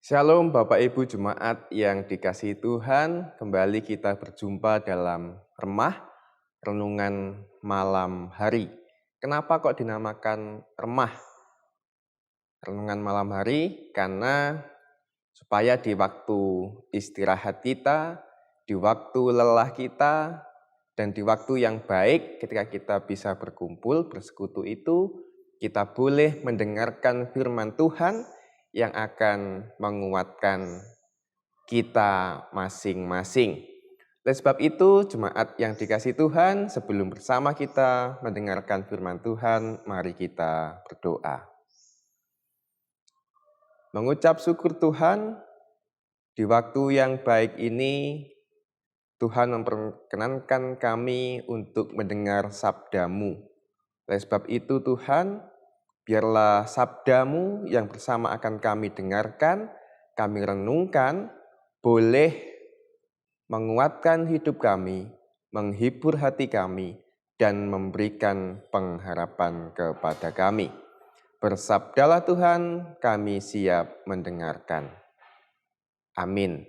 Shalom Bapak Ibu Jemaat yang dikasihi Tuhan, kembali kita berjumpa dalam remah renungan malam hari. Kenapa kok dinamakan remah renungan malam hari? Karena supaya di waktu istirahat kita, di waktu lelah kita, dan di waktu yang baik ketika kita bisa berkumpul, bersekutu itu, kita boleh mendengarkan firman Tuhan yang akan menguatkan kita masing-masing. Oleh sebab itu, jemaat yang dikasihi Tuhan, sebelum bersama kita mendengarkan firman Tuhan, mari kita berdoa. Mengucap syukur Tuhan, di waktu yang baik ini, Tuhan memperkenankan kami untuk mendengar sabda-Mu. Oleh sebab itu Tuhan, biarlah sabda-Mu yang bersama akan kami dengarkan, kami renungkan, boleh menguatkan hidup kami, menghibur hati kami, dan memberikan pengharapan kepada kami. Bersabdalah Tuhan, kami siap mendengarkan. Amin.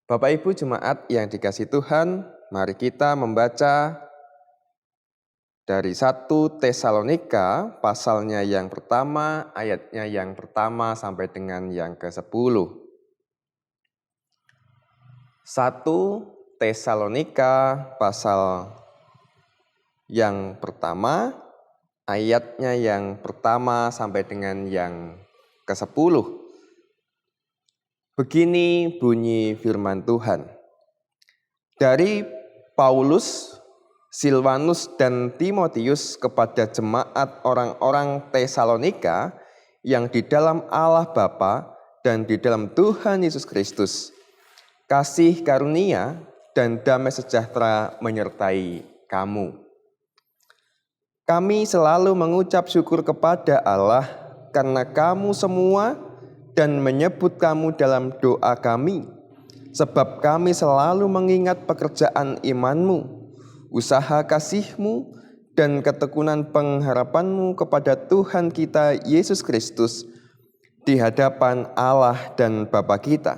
Bapak Ibu Jemaat yang dikasihi Tuhan, mari kita membaca dari 1 Tesalonika pasalnya yang pertama, ayatnya yang pertama sampai dengan yang ke-10. 1 Tesalonika pasal yang pertama, ayatnya yang pertama sampai dengan yang ke-10. Begini bunyi firman Tuhan. Dari Paulus, Silvanus dan Timotius kepada jemaat orang-orang Tesalonika yang di dalam Allah Bapa dan di dalam Tuhan Yesus Kristus. Kasih karunia dan damai sejahtera menyertai kamu. Kami selalu mengucap syukur kepada Allah karena kamu semua dan menyebut kamu dalam doa kami, sebab kami selalu mengingat pekerjaan imanmu, usaha kasihmu, dan ketekunan pengharapanmu kepada Tuhan kita Yesus Kristus di hadapan Allah dan Bapa kita.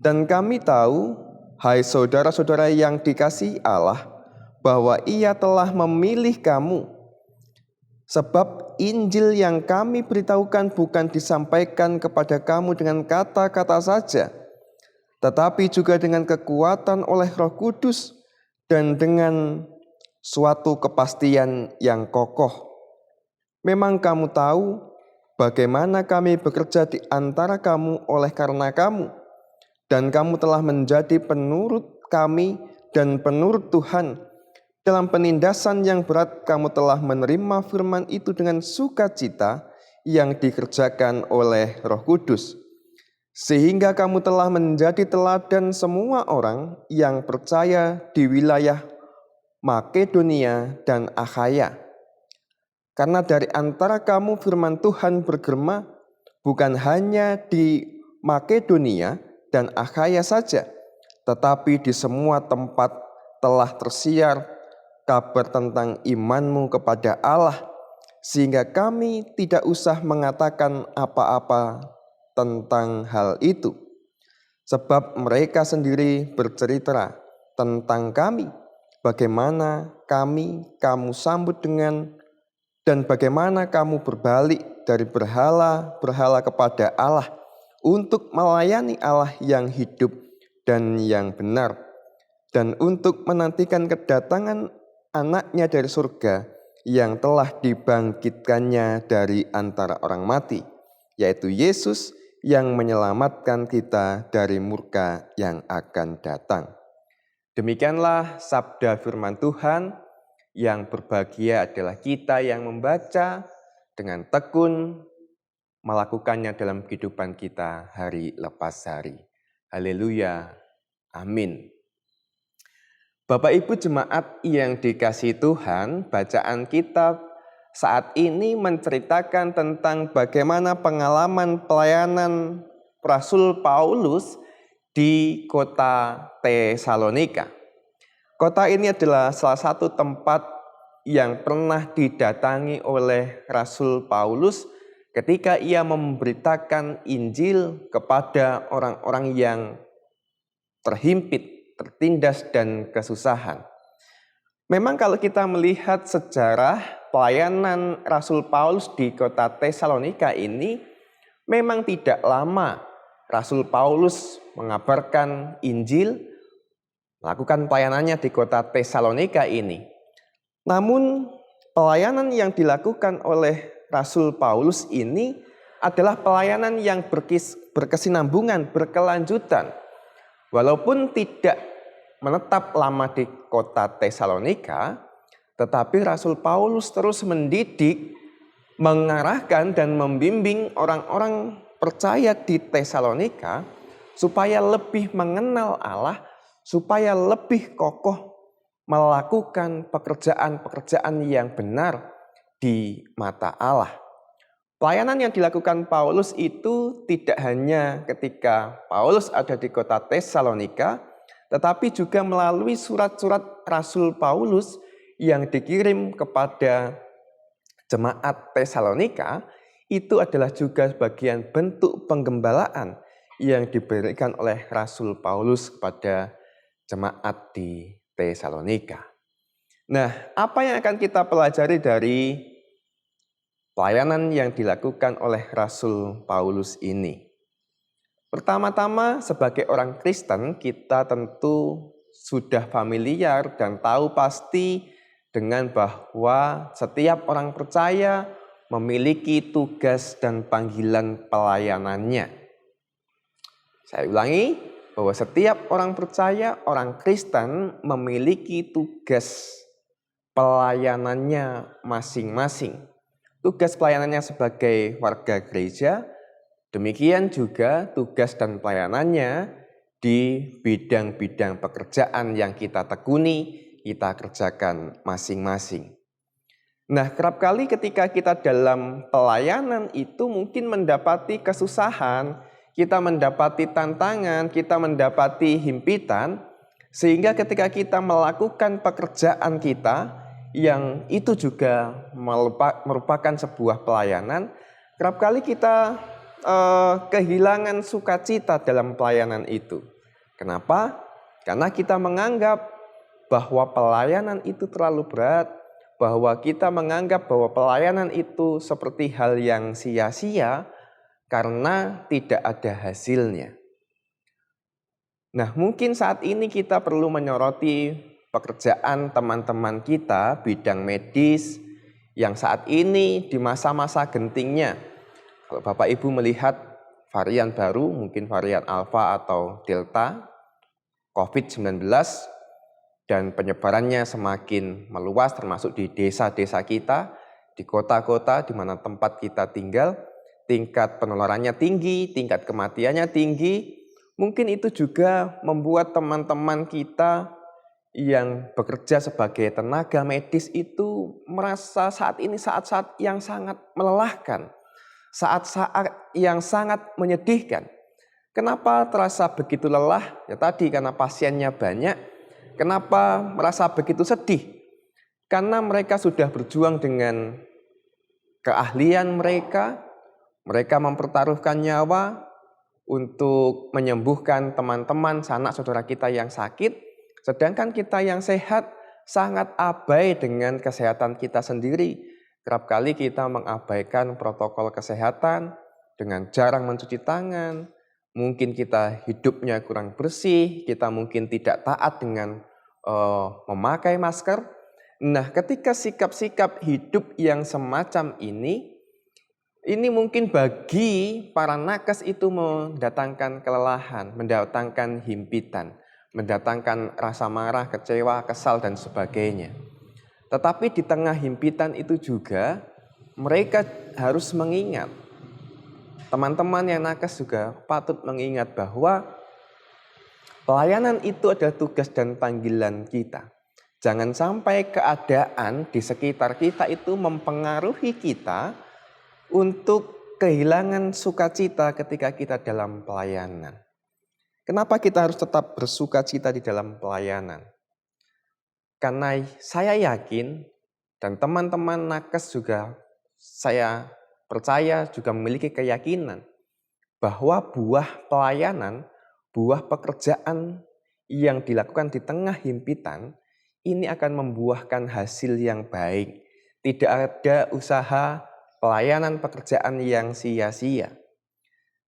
Dan kami tahu, hai saudara-saudara yang dikasihi Allah, bahwa Ia telah memilih kamu, sebab Injil yang kami beritahukan bukan disampaikan kepada kamu dengan kata-kata saja, tetapi juga dengan kekuatan oleh Roh Kudus dan dengan suatu kepastian yang kokoh. Memang kamu tahu bagaimana kami bekerja di antara kamu oleh karena kamu, dan kamu telah menjadi penurut kami dan penurut Tuhan. Dalam penindasan yang berat kamu telah menerima firman itu dengan sukacita yang dikerjakan oleh Roh Kudus, sehingga kamu telah menjadi teladan semua orang yang percaya di wilayah Makedonia dan Akhaya. Karena dari antara kamu firman Tuhan bergema bukan hanya di Makedonia dan Akhaya saja, tetapi di semua tempat telah tersiar kabar tentang imanmu kepada Allah, sehingga kami tidak usah mengatakan apa-apa tentang hal itu. Sebab mereka sendiri bercerita tentang kami, bagaimana kamu sambut dengan, dan bagaimana kamu berbalik dari berhala-berhala kepada Allah untuk melayani Allah yang hidup dan yang benar, dan untuk menantikan kedatangan anaknya dari surga yang telah dibangkitkannya dari antara orang mati, yaitu Yesus yang menyelamatkan kita dari murka yang akan datang. Demikianlah sabda firman Tuhan. Yang berbahagia adalah kita yang membaca dengan tekun, melakukannya dalam kehidupan kita hari lepas hari. Haleluya, amin. Bapak Ibu Jemaat yang dikasihi Tuhan, bacaan kita saat ini menceritakan tentang bagaimana pengalaman pelayanan Rasul Paulus di kota Tesalonika. Kota ini adalah salah satu tempat yang pernah didatangi oleh Rasul Paulus ketika ia memberitakan Injil kepada orang-orang yang terhimpit, tertindas, dan kesusahan. Memang kalau kita melihat sejarah pelayanan Rasul Paulus di kota Tesalonika ini, memang tidak lama Rasul Paulus mengabarkan Injil, melakukan pelayanannya di kota Tesalonika ini. Namun pelayanan yang dilakukan oleh Rasul Paulus ini adalah pelayanan yang berkesinambungan, berkelanjutan. Walaupun tidak menetap lama di kota Tesalonika, tetapi Rasul Paulus terus mendidik, mengarahkan dan membimbing orang-orang percaya di Tesalonika supaya lebih mengenal Allah, supaya lebih kokoh melakukan pekerjaan-pekerjaan yang benar di mata Allah. Pelayanan yang dilakukan Paulus itu tidak hanya ketika Paulus ada di kota Tesalonika, tetapi juga melalui surat-surat Rasul Paulus yang dikirim kepada jemaat Tesalonika, itu adalah juga bagian bentuk penggembalaan yang diberikan oleh Rasul Paulus kepada jemaat di Tesalonika. Nah, apa yang akan kita pelajari dari pelayanan yang dilakukan oleh Rasul Paulus ini? Pertama-tama, sebagai orang Kristen, kita tentu sudah familiar dan tahu pasti dengan bahwa setiap orang percaya memiliki tugas dan panggilan pelayanannya. Saya ulangi, bahwa setiap orang percaya, orang Kristen memiliki tugas pelayanannya masing-masing. Tugas pelayanannya sebagai warga gereja, demikian juga tugas dan pelayanannya di bidang-bidang pekerjaan yang kita tekuni, kita kerjakan masing-masing. Nah, kerap kali ketika kita dalam pelayanan itu mungkin mendapati kesusahan, kita mendapati tantangan, kita mendapati himpitan, sehingga ketika kita melakukan pekerjaan kita, yang itu juga merupakan sebuah pelayanan, kerap kali kita kehilangan sukacita dalam pelayanan itu. Kenapa? Karena kita menganggap bahwa pelayanan itu terlalu berat, bahwa kita menganggap bahwa pelayanan itu seperti hal yang sia-sia karena tidak ada hasilnya. Nah, mungkin saat ini kita perlu menyoroti pekerjaan teman-teman kita bidang medis yang saat ini di masa-masa gentingnya. Kalau Bapak Ibu melihat varian baru, mungkin varian Alpha atau Delta, COVID-19, dan penyebarannya semakin meluas termasuk di desa-desa kita, di kota-kota di mana tempat kita tinggal, tingkat penularannya tinggi, tingkat kematiannya tinggi. Mungkin itu juga membuat teman-teman kita yang bekerja sebagai tenaga medis itu merasa saat ini saat-saat yang sangat melelahkan, saat-saat yang sangat menyedihkan. Kenapa terasa begitu lelah? Ya tadi karena pasiennya banyak. Kenapa merasa begitu sedih? Karena mereka sudah berjuang dengan keahlian mereka mempertaruhkan nyawa untuk menyembuhkan teman-teman, sanak saudara kita yang sakit, sedangkan kita yang sehat sangat abai dengan kesehatan kita sendiri. Kerap kali kita mengabaikan protokol kesehatan dengan jarang mencuci tangan, mungkin kita hidupnya kurang bersih, kita mungkin tidak taat dengan memakai masker. Nah, ketika sikap-sikap hidup yang semacam ini mungkin bagi para nakes itu mendatangkan kelelahan, mendatangkan himpitan, mendatangkan rasa marah, kecewa, kesal, dan sebagainya. Tetapi di tengah himpitan itu juga mereka harus mengingat, teman-teman yang nakes juga patut mengingat bahwa pelayanan itu adalah tugas dan panggilan kita. Jangan sampai keadaan di sekitar kita itu mempengaruhi kita untuk kehilangan sukacita ketika kita dalam pelayanan. Kenapa kita harus tetap bersukacita di dalam pelayanan? Karena saya yakin dan teman-teman nakes juga saya percaya, juga memiliki keyakinan bahwa buah pelayanan, buah pekerjaan yang dilakukan di tengah himpitan ini akan membuahkan hasil yang baik. Tidak ada usaha pelayanan pekerjaan yang sia-sia.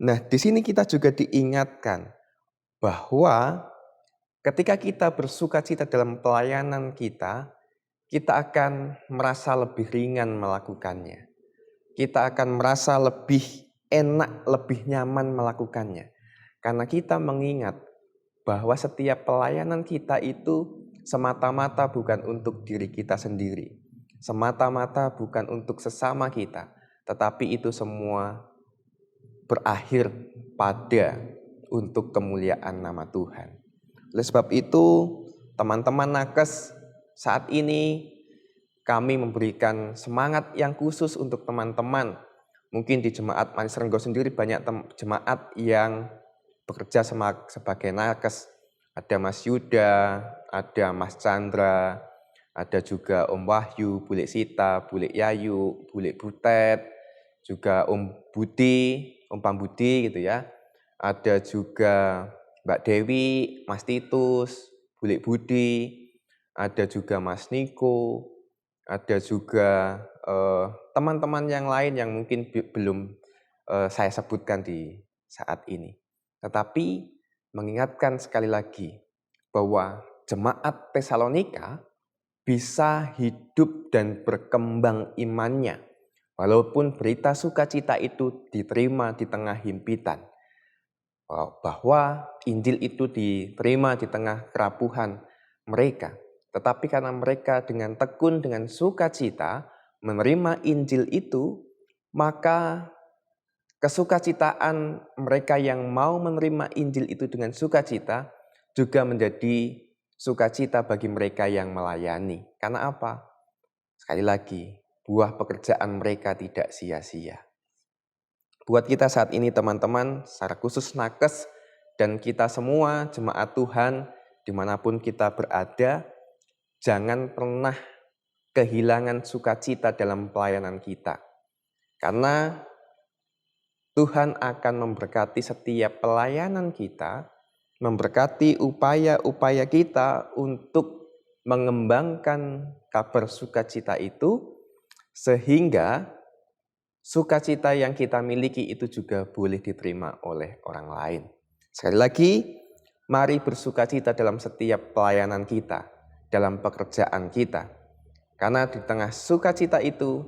Nah, di sini kita juga diingatkan bahwa ketika kita bersukacita dalam pelayanan kita akan merasa lebih ringan melakukannya. Kita akan merasa lebih enak, lebih nyaman melakukannya. Karena kita mengingat bahwa setiap pelayanan kita itu semata-mata bukan untuk diri kita sendiri. Semata-mata bukan untuk sesama kita. Tetapi itu semua berakhir pada untuk kemuliaan nama Tuhan. Oleh sebab itu, teman-teman nakes, saat ini kami memberikan semangat yang khusus untuk teman-teman. Mungkin di Jemaat Manis Renggo sendiri banyak jemaat yang bekerja sebagai nakes. Ada Mas Yuda, ada Mas Chandra, ada juga Om Wahyu, Bule Sita, Bule Yayu, Bule Butet, juga Om Budi, Om Pambudi gitu ya. Ada juga Mbak Dewi, Mas Titus, Bule Budi, ada juga Mas Niko, ada juga teman-teman yang lain yang mungkin belum saya sebutkan di saat ini. Tetapi mengingatkan sekali lagi bahwa jemaat Tesalonika bisa hidup dan berkembang imannya walaupun berita sukacita itu diterima di tengah himpitan. Bahwa Injil itu diterima di tengah kerapuhan mereka. Tetapi karena mereka dengan tekun, dengan sukacita menerima Injil itu, maka kesukacitaan mereka yang mau menerima Injil itu dengan sukacita juga menjadi sukacita bagi mereka yang melayani. Karena apa? Sekali lagi, buah pekerjaan mereka tidak sia-sia. Buat kita saat ini teman-teman, secara khusus nakes dan kita semua jemaat Tuhan dimanapun kita berada, jangan pernah kehilangan sukacita dalam pelayanan kita. Karena Tuhan akan memberkati setiap pelayanan kita, memberkati upaya-upaya kita untuk mengembangkan kabar sukacita itu, sehingga sukacita yang kita miliki itu juga boleh diterima oleh orang lain. Sekali lagi, mari bersukacita dalam setiap pelayanan kita, dalam pekerjaan kita. Karena di tengah sukacita itu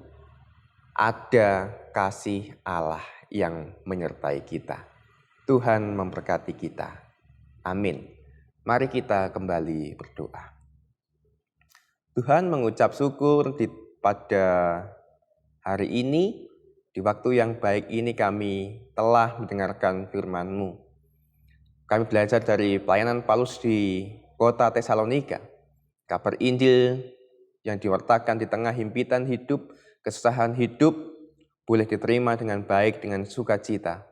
ada kasih Allah yang menyertai kita. Tuhan memberkati kita. Amin. Mari kita kembali berdoa. Tuhan, mengucap syukur pada hari ini. Di waktu yang baik ini kami telah mendengarkan firman-Mu. Kami belajar dari pelayanan Paulus di kota Tesalonika. Kabar Injil yang diwartakan di tengah himpitan hidup, kesusahan hidup, boleh diterima dengan baik, dengan sukacita.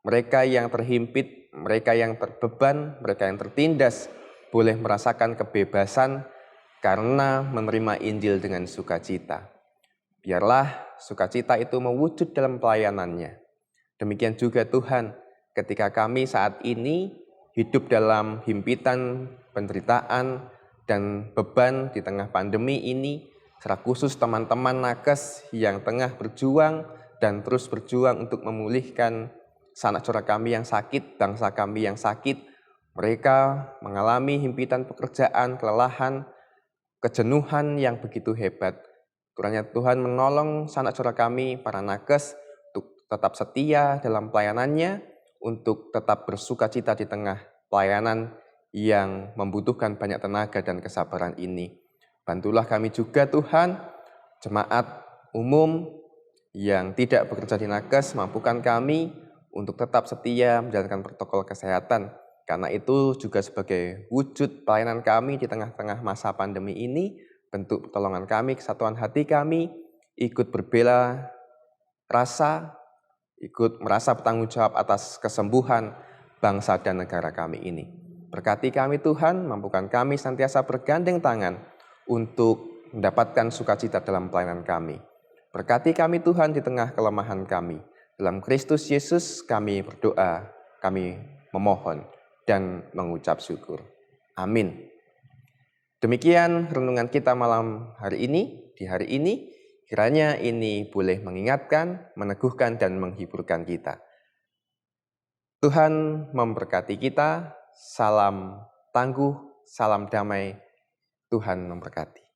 Mereka yang terhimpit, mereka yang terbeban, mereka yang tertindas, boleh merasakan kebebasan karena menerima Injil dengan sukacita. Biarlah sukacita itu mewujud dalam pelayanannya. Demikian juga Tuhan, ketika kami saat ini hidup dalam himpitan, penderitaan, dan beban di tengah pandemi ini, secara khusus teman-teman nakes yang tengah berjuang dan terus berjuang untuk memulihkan sanak saudara kami yang sakit, bangsa kami yang sakit. Mereka mengalami himpitan pekerjaan, kelelahan, kejenuhan yang begitu hebat. Kiranya Tuhan menolong sanak saudara kami, para nakes, untuk tetap setia dalam pelayanannya, untuk tetap bersukacita di tengah pelayanan yang membutuhkan banyak tenaga dan kesabaran ini. Bantulah kami juga Tuhan, jemaat umum yang tidak bekerja di nakes, mampukan kami untuk tetap setia menjalankan protokol kesehatan. Karena itu juga sebagai wujud pelayanan kami di tengah-tengah masa pandemi ini, bentuk pertolongan kami, kesatuan hati kami, ikut berbela rasa, ikut merasa bertanggung jawab atas kesembuhan bangsa dan negara kami ini. Berkati kami Tuhan, mampukan kami senantiasa bergandeng tangan untuk mendapatkan sukacita dalam pelayanan kami. Berkati kami Tuhan di tengah kelemahan kami. Dalam Kristus Yesus kami berdoa, kami memohon dan mengucap syukur. Amin. Demikian renungan kita malam hari ini, di hari ini. Kiranya ini boleh mengingatkan, meneguhkan, dan menghiburkan kita. Tuhan memberkati kita. Salam tangguh, salam damai. Tuhan memberkati.